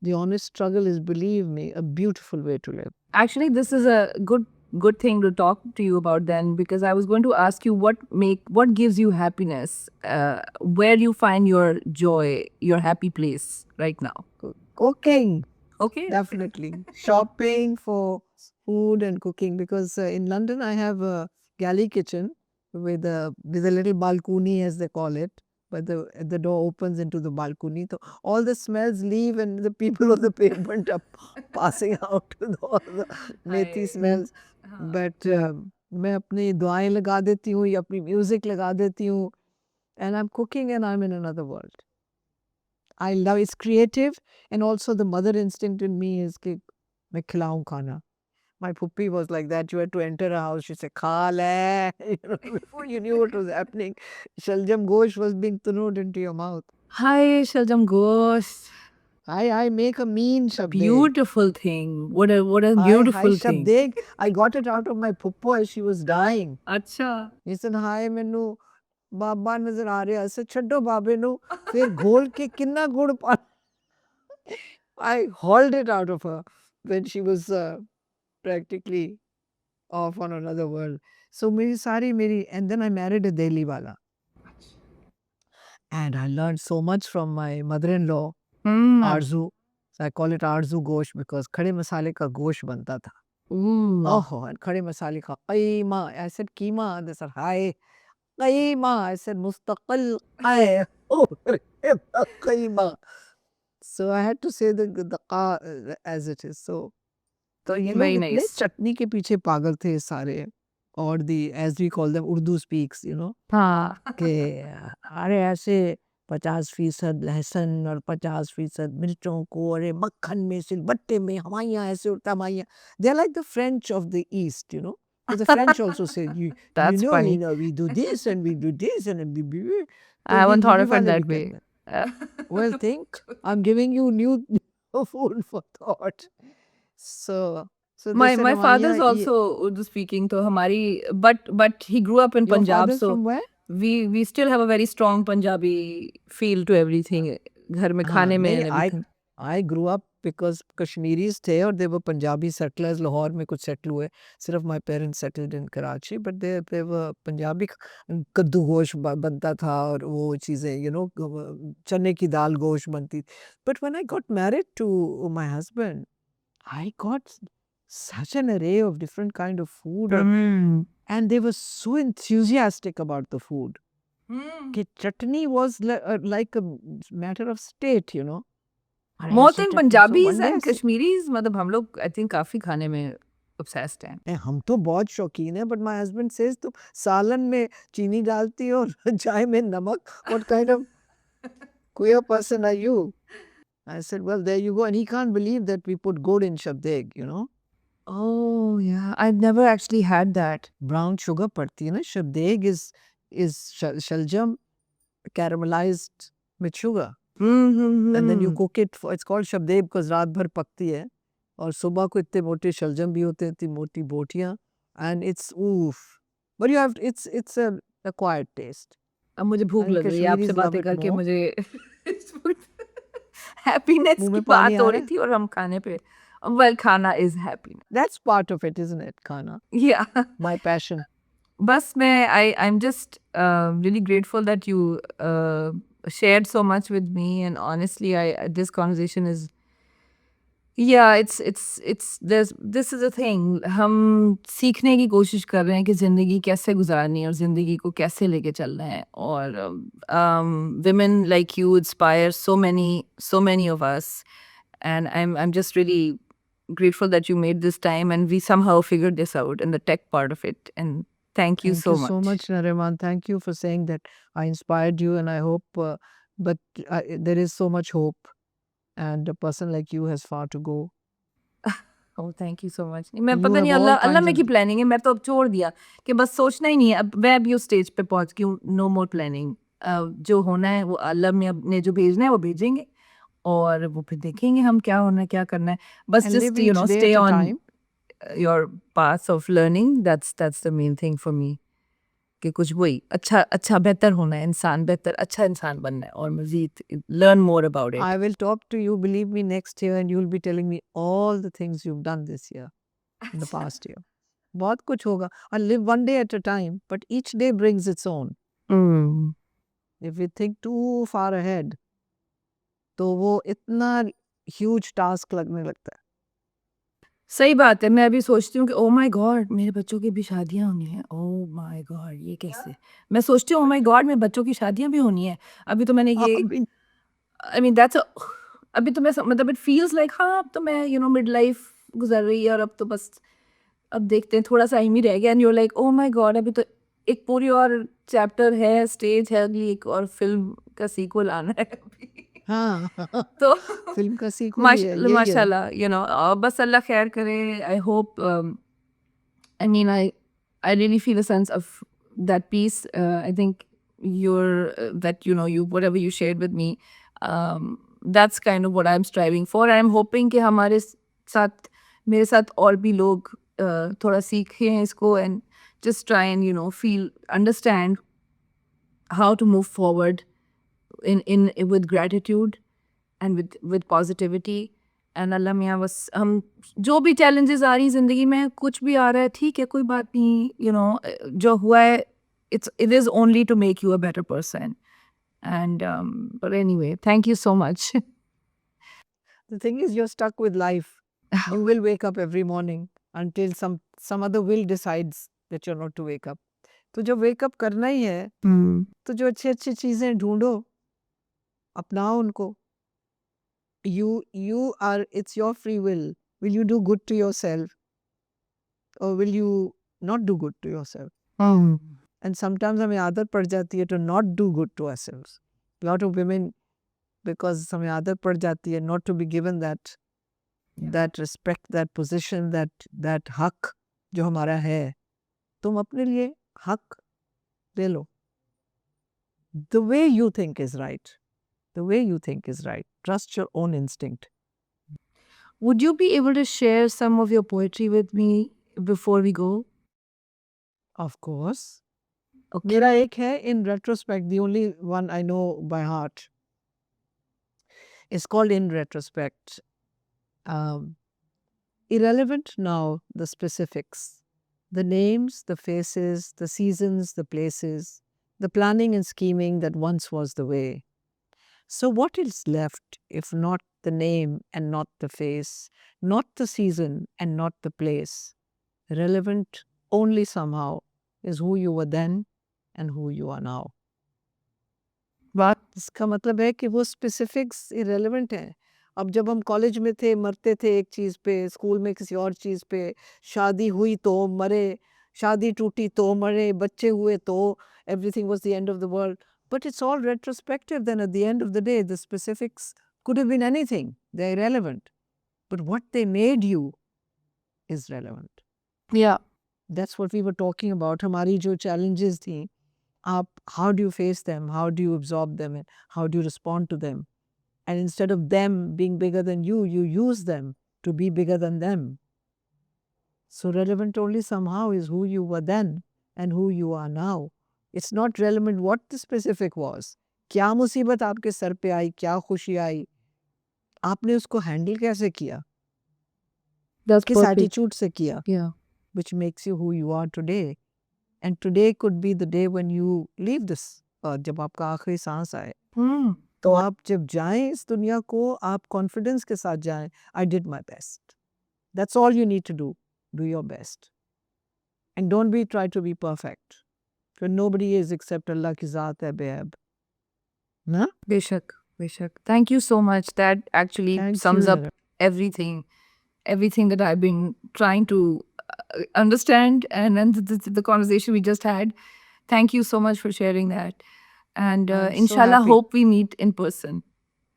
The honest struggle is, believe me, a beautiful way to live.
Actually, this is a good thing to talk to you about then, because I was going to ask you what gives you happiness, where you find your joy, your happy place right now.
Cooking.
Okay.
Definitely. Shopping for food and cooking, because in London I have a galley kitchen with a little balcony, as they call it, but the door opens into the balcony. So all the smells leave and the people on the pavement are passing out with all the methi smells. But मैं अपनी दुआएं लगा देती हूँ या अपनी music लगा देती हूँ, and I'm cooking and I'm in another world. I love it's creative, and also the mother instinct in me is कि मैं खिलाऊं खाना. My puppy was like that. You had to enter a house, she said, "Kha le." Before you knew what was happening, shaljam gosh was being tuned into your mouth.
Hi, Shaljam Ghosh.
I make a mean shabdeg.
Beautiful thing. What a
Hi,
beautiful thing.
shabdeg. I got it out of my puppo as she was dying.
Acha.
He said, "Hi, मैनू बाबा नजर आ रहा है." I said, "छड्डो बाबे नू, फिर घोल के किन्ना गुड़ पा." I hauled it out of her when she was practically off on another world. So and then I married a Delhi wala. And I learned so much from my mother-in-law, Arzu. So I call it Arzu Gosh because khade masale ka gosh banta tha. Oh, and khade masale ka qaima. I said keema. They said hi. Qaima. I said mustaqil qay. Oh, qaima. So I had to say the qa as it is. So ये लोग
Very
इतने
nice.
चटनी के पीछे पागल थे सारे, और as we call them Urdu speaks,
हाँ.
कि अरे ऐसे 50% लहसुन और 50% मिर्चों को, अरे मक्खन में सिलबट्टे में हमाइयाँ ऐसे उड़ता हमाइयाँ. They are like the French of the East, But the French also say,
That's funny.
we do this and we do this and we.
I haven't thought of it that way.
Well, think I'm giving you new food for thought. So
My
they said,
my father's
"Amaya,
also Urdu speaking, तो हमारी but he grew up in
your
Punjab,
father's
so
from where?
we still have a very strong Punjabi feel to everything. घर में खाने में and everything.
I grew up because Kashmiris थे और they were Punjabi settlers. Lahore में कुछ settle हुए. सिर्फ my parents settled in Karachi, but they were Punjabi. कद्दू गोश्त बनता था और वो चीज़ें, चने की दाल गोश्त बनती. But when I got married to my husband, I got such an array of different kind of food, and they were so enthusiastic about the food. कि chutney was like a matter of state. And I
More
was
than
so
Punjabis
one day
and Kashmiris, मतलब हम लोग I think काफी खाने में obsessed हैं.
हम तो बहुत शौकीन हैं, but my husband says तुम सालन में चीनी डालती हो और चाय में नमक. What kind of queer person are you? I said, well, there you go. And he can't believe that we put gold in shabdeg.
Oh yeah, I've never actually had that.
Brown sugar पड़ती है ना. Shabdeg is shaljam caramelized with sugar. And then you cook it. It's called shabdeg because रात भर पकती है और सुबह को इतने मोटे शलजम भी होते हैं, इतनी मोटी बोटियां, and it's oof. But you have it's a acquired taste.
अब मुझे भूख
And
लग रही है आपसे
Kashmiris love
बातें
it
करके
more.
मुझे हैप्पीनेस
मुंह
की
में पानी
बात
आ
हो
रहा
रही
है?
थी और हम खाने पे well खाना is happiness.
That's part of it, isn't it, Khana?
Yeah.
My passion.
बस I'm just really grateful that you shared so much with me, and honestly this conversation is this is a thing. हम सीखने की कोशिश कर रहे हैं कि ज़िंदगी कैसे गुजारनी है और ज़िंदगी को कैसे लेके चलना है, और women like you inspire so many of us, and I'm just really grateful that you made this time and we somehow figured this out in the tech part of it, and thank you so much.
Thank you so much, Nariman. Thank you for saying that I inspired you, and I hope, but there is so much hope, and a person like you has far to go.
Oh, thank you so much. मैं
You
पता
have
नहीं
all
अल्लाह
kinds
में
of-
की planning है, मैं तो अब छोड़ दिया कि बस सोचना ही नहीं है. अब मैं अभी उस स्टेज पे पहुंच गई हूँ, नो मोर प्लानिंग. जो होना है वो अल्लाह ने जो भेजना है वो भेजेंगे, और वो फिर देखेंगे हम क्या होना है क्या करना है. बस
And live
just
each day
stay
at a
on
time.
your path of learning. That's the main thing for me. कि कुछ वही अच्छा बेहतर होना है, इंसान बेहतर अच्छा इंसान बनना है और मजीद learn more about it.
I will talk to you, believe me, next year, and you'll be telling me all the things you've done this year, in the past year. बहुत कुछ होगा. I'll live one day at a time, but each day brings its own. If we think too far ahead, तो वो इतना huge task लगने लगता है.
सही बात है. मैं अभी सोचती हूँ कि ओ माय गॉड मेरे बच्चों की भी शादियां होनी है. ओ माय गॉड ये कैसे. मैं सोचती हूँ ओ माय गॉड मेरे बच्चों की शादियां भी होनी है. अभी तो मैंने ये आई मीन दैट्स अभी तो मैं मतलब इट फील्स लाइक हाँ अब तो मैं मिड लाइफ गुजर रही है और अब तो बस अब देखते हैं थोड़ा सा ही रह गया, and you're like oh my god अभी तो एक पूरी और चैप्टर है, स्टेज है, अगली एक और फिल्म का सीक्वल आना है अभी.
हाँ
तो
फिल्म का सीक्वल ही है, यही है.
माशाल्लाह बस अल्लाह खैर करे. I hope I mean, I really feel a sense of that peace. I think you whatever you shared with me, that's kind of what I'm striving for. And I'm hoping कि हमारे साथ मेरे साथ और भी लोग थोड़ा सीखें इसको and just try and feel understand how to move forward in with gratitude and with positivity. And Allah मियाँ बस हम जो भी चैलेंजेस आ रही ज़िंदगी में, कुछ भी आ रहा है ठीक है कोई बात नहीं, जो हुआ है it is only to make you a better person. And but anyway, thank you so much.
The thing is, you're stuck with life. You will wake up every morning until some other will decides that you're not to wake up. तो जब wake up करना ही है, तो जो अच्छी चीजें ढूंढो, अपनाओ उनको. You are, it's your free will. Will you do good to yourself, or will you not do good to yourself? And sometimes हमें आदत पड़ जाती है to not do good to ourselves. A lot of women, because हमें आदत पड़ जाती है not to be given that respect, that position, that हक जो हमारा है. तुम अपने लिए हक ले लो. The way you think is right. The way you think is right. Trust your own instinct.
Would you be able to share some of your poetry with me before we go?
Of course.
Okay.
मेरा एक है in retrospect, the only one I know by heart. It's called In Retrospect. Irrelevant now, the specifics, the names, the faces, the seasons, the places, the planning and scheming that once was the way. So, what is left if not the name and not the face, not the season and not the place? Relevant only somehow is who you were then and who you are now.
बात
इसका मतलब है कि वो specifics irrelevant हैं. अब जब हम कॉलेज में थे मरते थे एक चीज़ पे, स्कूल में किसी और चीज़ पे, शादी हुई तो मरे, शादी टूटी तो मरे, बच्चे हुए तो everything was the end of the world. But it's all retrospective then. At the end of the day, the specifics could have been anything. They're irrelevant. But what they made you is relevant.
Yeah.
That's what we were talking about. हमारी जो challenges थी, आप how do you face them, how do you absorb them, and how do you respond to them? And instead of them being bigger than you use them to be bigger than them. So relevant only somehow is who you were then and who you are now. It's not relevant what the specific was. क्या मुसीबत आपके sir पे आई, क्या खुशी आई, आपने उसको handle कैसे किया,
That's
किस
perfect.
एटीट्यूड से किया,
Yeah.
which makes you who you are today. And today could be the day when you leave this earth, जब आपका आखिरी सांस आए.
Hmm.
तो आप जब जाएं इस दुनिया को, आप कॉन्फिडेंस के साथ जाएं. I did my best. That's all you need to do. Do your best. And don't try to be perfect. For nobody is except Allah ki zaat hai beab. Na?
Beshak, Beshak. Thank you so much. That actually
Thank
sums
you,
up
Nira.
everything that I've been trying to understand, and then the conversation we just had. Thank you so much for sharing that. And
I'm so
inshallah,
happy.
hope we meet in person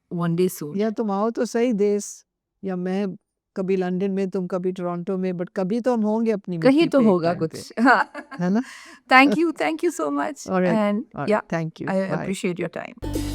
one day soon.
या तुम आओ तो सही देश, या मैं कभी London में, तुम कभी टोरंटो में, बट कभी तो हम होंगे अपनी
कहीं
मिट्टी
तो
पे एक
होगा
time पे.
कुछ. हाँ.
है ना?
Thank you so much.
All right.
And
All right.
yeah,
Thank you.
I
Bye.
appreciate your time.